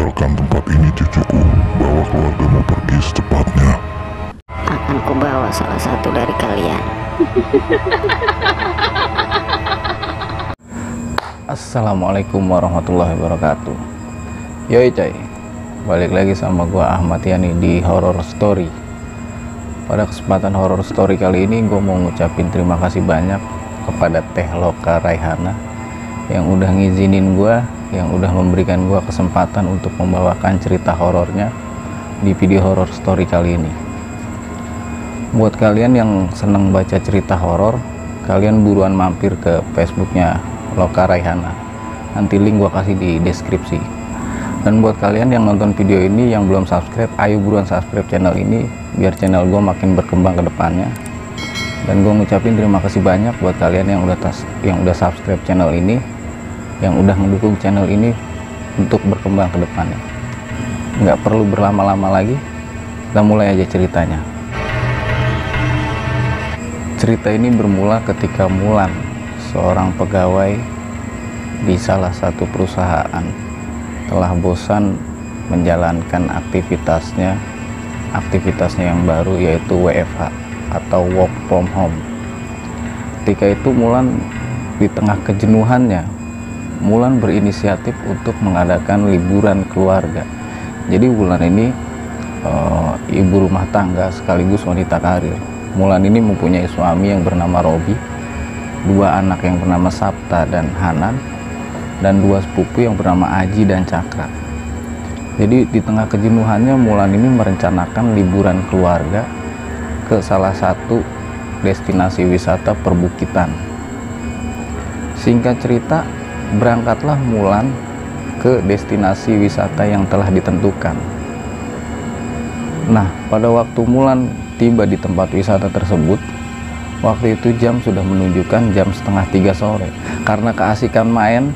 Tinggalkan tempat ini cucuku, bawa keluargamu pergi secepatnya. Akan kubawa salah satu dari kalian. Assalamualaikum warahmatullahi wabarakatuh. Yoi coy, balik lagi sama gua Ahmad Yani di Horror Story. Pada kesempatan Horror Story kali ini gue mau ngucapin terima kasih banyak kepada Teh Loka Raihana yang udah ngizinin gue, yang udah memberikan gue kesempatan untuk membawakan cerita horornya di video Horror Story kali ini. Buat kalian yang seneng baca cerita horor, kalian buruan mampir ke Facebooknya Loka Raihana. Nanti link gue kasih di deskripsi. Dan buat kalian yang nonton video ini yang belum subscribe, ayo buruan subscribe channel ini biar channel gue makin berkembang ke depannya. Dan gue ngucapin terima kasih banyak buat kalian yang udah subscribe channel ini, yang udah mendukung channel ini untuk berkembang ke depannya. Nggak perlu berlama-lama lagi, kita mulai aja ceritanya. Cerita ini bermula ketika Mulan, seorang pegawai di salah satu perusahaan, telah bosan menjalankan aktivitasnya yang baru, yaitu WFH atau work from home. Ketika itu Mulan di tengah kejenuhannya, Mulan berinisiatif untuk mengadakan liburan keluarga. Jadi Mulan ini ibu rumah tangga sekaligus wanita karir. Mulan ini mempunyai suami yang bernama Robi, dua anak yang bernama Sapta dan Hanan, dan dua sepupu yang bernama Aji dan Cakra. Jadi di tengah kejenuhannya, Mulan ini merencanakan liburan keluarga ke salah satu destinasi wisata perbukitan. Singkat cerita, berangkatlah Mulan ke destinasi wisata yang telah ditentukan. Nah, pada waktu Mulan tiba di tempat wisata tersebut, waktu itu jam sudah menunjukkan jam 2:30 sore. Karena keasikan main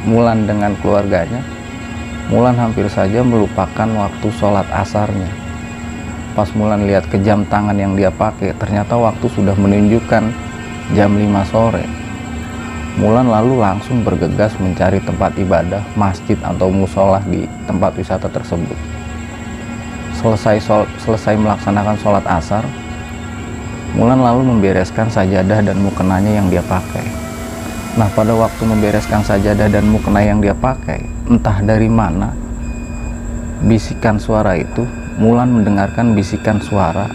Mulan dengan keluarganya, Mulan hampir saja melupakan waktu sholat asarnya. Pas Mulan lihat ke jam tangan yang dia pakai, ternyata waktu sudah menunjukkan jam 5 sore. Mulan lalu langsung bergegas mencari tempat ibadah, masjid atau musola di tempat wisata tersebut. Selesai melaksanakan sholat asar, Mulan lalu membereskan sajadah dan mukenanya yang dia pakai. Nah, pada waktu membereskan sajadah dan mukena yang dia pakai, entah dari mana bisikan suara itu, Mulan mendengarkan bisikan suara,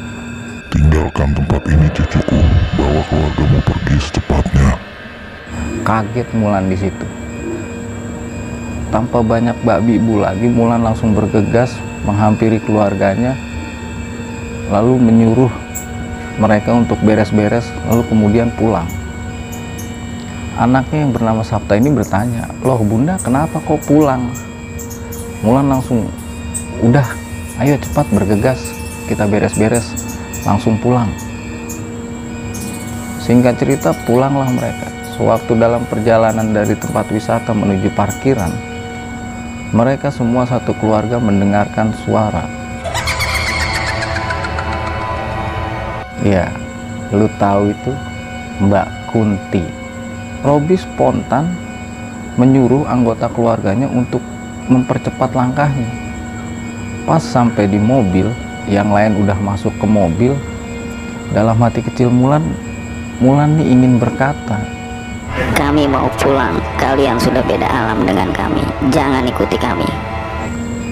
Tinggalkan tempat ini cucuku, bawa keluargamu pergi secepatnya. Kaget Mulan di situ. Tanpa banyak babi bu lagi, Mulan langsung bergegas menghampiri keluarganya, lalu menyuruh mereka untuk beres-beres, lalu kemudian pulang. Anaknya yang bernama Sapta ini bertanya, "Loh bunda, kenapa kok pulang?" Mulan langsung, "Udah, ayo cepat bergegas, kita beres-beres, langsung pulang." Singkat cerita, pulanglah mereka. Sewaktu dalam perjalanan dari tempat wisata menuju parkiran, mereka semua satu keluarga mendengarkan suara. Ya, lu tahu itu Mbak Kunti. Robi spontan menyuruh anggota keluarganya untuk mempercepat langkahnya. Pas sampai di mobil, yang lain udah masuk ke mobil, dalam hati kecil Mulan nih ingin berkata, Kami mau pulang, kalian sudah beda alam dengan kami, jangan ikuti kami.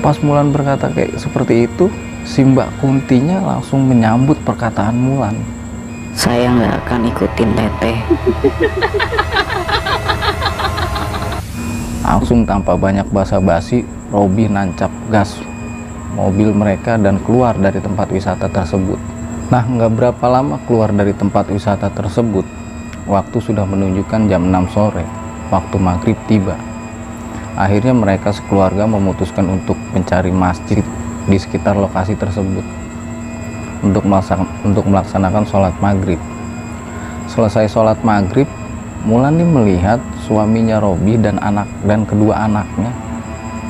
Pas Mulan berkata kayak seperti itu, si Mbak Kuntinya langsung menyambut perkataan Mulan. Saya nggak akan ikutin teteh. Langsung tanpa banyak basa-basi, Robi nancap gas mobil mereka dan keluar dari tempat wisata tersebut. Nah, nggak berapa lama keluar dari tempat wisata tersebut, waktu sudah menunjukkan jam 6 sore, waktu maghrib tiba. Akhirnya mereka sekeluarga memutuskan untuk mencari masjid di sekitar lokasi tersebut untuk melaksanakan sholat maghrib. Selesai sholat maghrib, Mulan nih melihat suaminya Robi dan kedua anaknya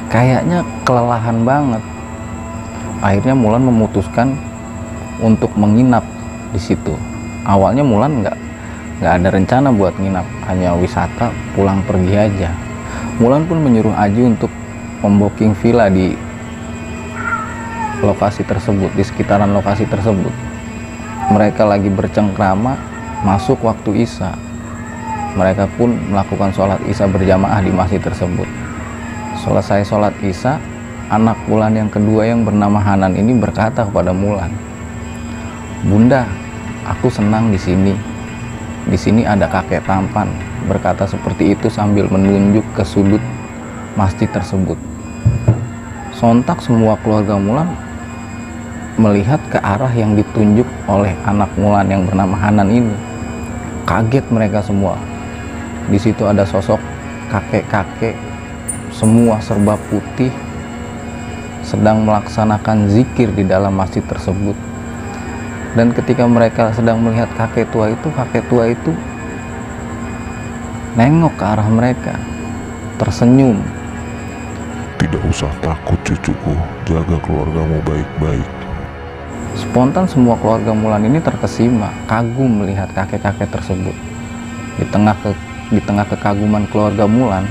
kayaknya kelelahan banget. Akhirnya Mulan memutuskan untuk menginap di situ. Awalnya Mulan nggak ada rencana buat nginap, hanya wisata pulang pergi aja. Mulan pun menyuruh Aji untuk membooking villa di lokasi tersebut, di sekitaran lokasi tersebut. Mereka lagi bercengkrama masuk waktu Isya. Mereka pun melakukan sholat Isya berjamaah di masjid tersebut. Selesai sholat Isya, anak Mulan yang kedua yang bernama Hanan ini berkata kepada Mulan, "Bunda, aku senang di sini. Di sini ada kakek tampan." Berkata seperti itu sambil menunjuk ke sudut masjid tersebut. Sontak semua keluarga Mulan melihat ke arah yang ditunjuk oleh anak Mulan yang bernama Hanan ini. Kaget mereka semua. Di situ ada sosok kakek-kakek, semua serba putih, sedang melaksanakan zikir di dalam masjid tersebut. Dan ketika mereka sedang melihat kakek tua itu nengok ke arah mereka, tersenyum. Tidak usah takut cucuku, jaga keluargamu baik-baik. Spontan semua keluarga Mulan ini terkesima, kagum melihat kakek-kakek tersebut. Di tengah kekaguman keluarga Mulan,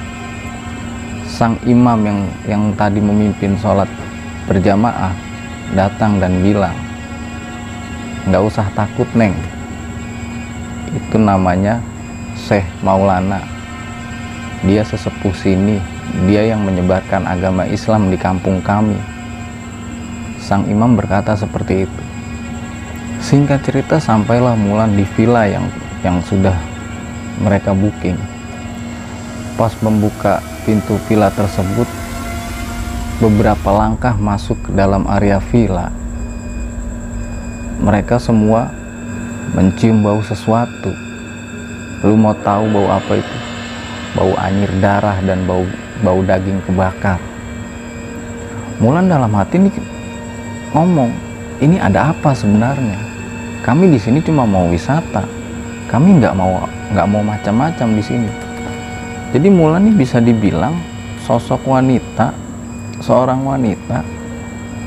sang imam yang tadi memimpin sholat berjamaah datang dan bilang, "Nggak usah takut, Neng. Itu namanya Syekh Maulana. Dia sesepuh sini. Dia yang menyebarkan agama Islam di kampung kami." Sang imam berkata seperti itu. Singkat cerita, sampailah Mulan di villa yang sudah mereka booking. Pas membuka pintu villa tersebut, beberapa langkah masuk ke dalam area villa, mereka semua mencium bau sesuatu. Lu mau tahu bau apa itu? Bau anyir darah dan bau daging kebakar. Mulan dalam hati nih ngomong, "Ini ada apa sebenarnya? Kami di sini cuma mau wisata. Kami nggak mau macam-macam di sini." Jadi Mulan ini bisa dibilang sosok wanita, seorang wanita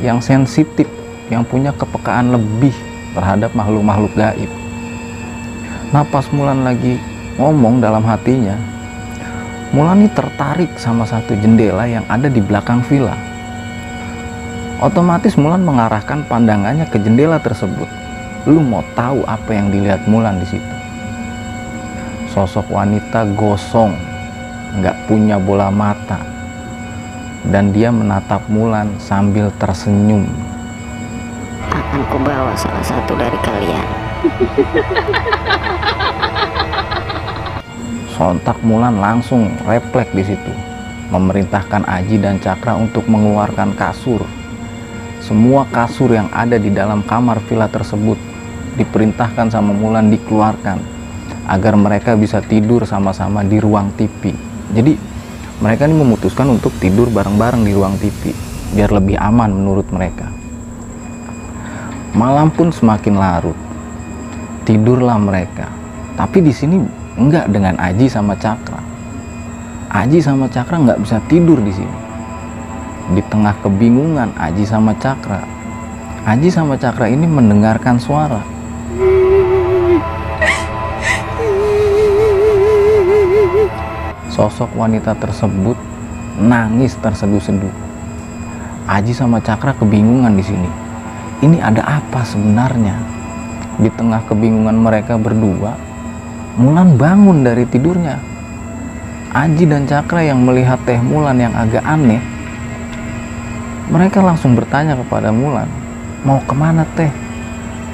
yang sensitif, yang punya kepekaan lebih terhadap makhluk-makhluk gaib. Nah, pas Mulan lagi ngomong dalam hatinya, Mulan ini tertarik sama satu jendela yang ada di belakang villa. Otomatis Mulan mengarahkan pandangannya ke jendela tersebut. Lu mau tahu apa yang dilihat Mulan di situ? Sosok wanita gosong, nggak punya bola mata, dan dia menatap Mulan sambil tersenyum. Akan kubawa salah satu dari kalian. Sontak Mulan langsung refleks di situ, memerintahkan Aji dan Cakra untuk mengeluarkan kasur. Semua kasur yang ada di dalam kamar villa tersebut diperintahkan sama Mulan dikeluarkan agar mereka bisa tidur sama-sama di ruang TV. Jadi mereka ini memutuskan untuk tidur bareng-bareng di ruang TV biar lebih aman menurut mereka. Malam pun semakin larut. Tidurlah mereka. Tapi di sini enggak dengan Aji sama Cakra. Aji sama Cakra nggak bisa tidur di sini. Di tengah kebingungan Aji sama Cakra ini mendengarkan suara. Sosok wanita tersebut nangis terseduh-seduh. Aji sama Cakra kebingungan di sini. Ini ada apa sebenarnya? Di tengah kebingungan mereka berdua, Mulan bangun dari tidurnya. Aji dan Cakra yang melihat Teh Mulan yang agak aneh, mereka langsung bertanya kepada Mulan, "Mau kemana Teh?"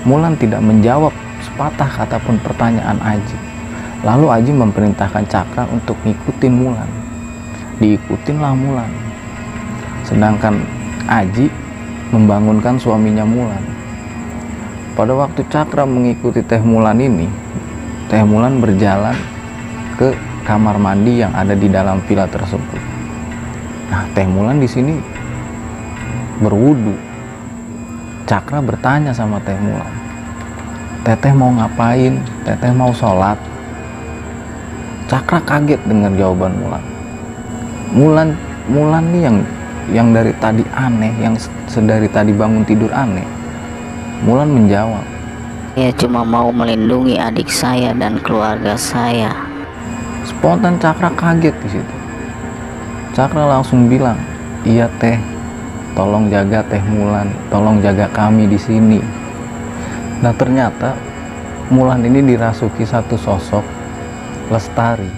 Mulan tidak menjawab sepatah kata pun pertanyaan Aji. Lalu Aji memerintahkan Cakra untuk ngikutin Mulan. Diikutinlah Mulan. Sedangkan Aji membangunkan suaminya Mulan. Pada waktu Cakra mengikuti Teh Mulan ini, Teh Mulan berjalan ke kamar mandi yang ada di dalam villa tersebut. Nah, Teh Mulan di sini berwudu. Cakra bertanya sama Teh Mulan, "Teteh mau ngapain? Teteh mau sholat?" Cakra kaget dengar jawaban Mulan. Mulan nih yang dari tadi aneh, yang sedari tadi bangun tidur aneh. Mulan menjawab, Saya cuma mau melindungi adik saya dan keluarga saya. Spontan Cakra kaget di situ. Cakra langsung bilang, iya teh, tolong jaga Teh Mulan, tolong jaga kami di sini. Nah ternyata Mulan ini dirasuki satu sosok Lestari.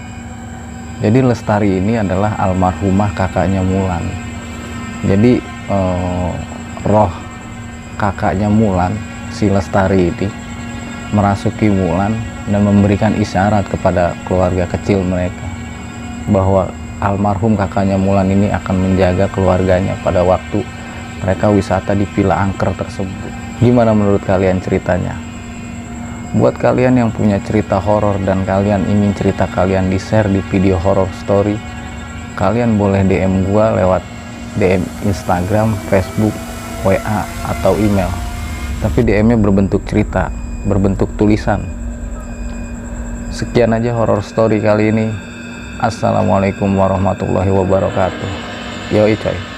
Jadi Lestari ini adalah almarhumah kakaknya Mulan. Jadi roh kakaknya Mulan, si Lestari ini merasuki Mulan dan memberikan isyarat kepada keluarga kecil mereka bahwa almarhum kakaknya Mulan ini akan menjaga keluarganya pada waktu mereka wisata di Villa Angker tersebut. Gimana menurut kalian ceritanya? Buat kalian yang punya cerita horor dan kalian ingin cerita kalian di share di video horror story, kalian boleh DM gua lewat DM Instagram, Facebook, WA, atau email. Tapi DM-nya berbentuk cerita, berbentuk tulisan. Sekian aja horror story kali ini. Assalamualaikum warahmatullahi wabarakatuh. Yoi coy.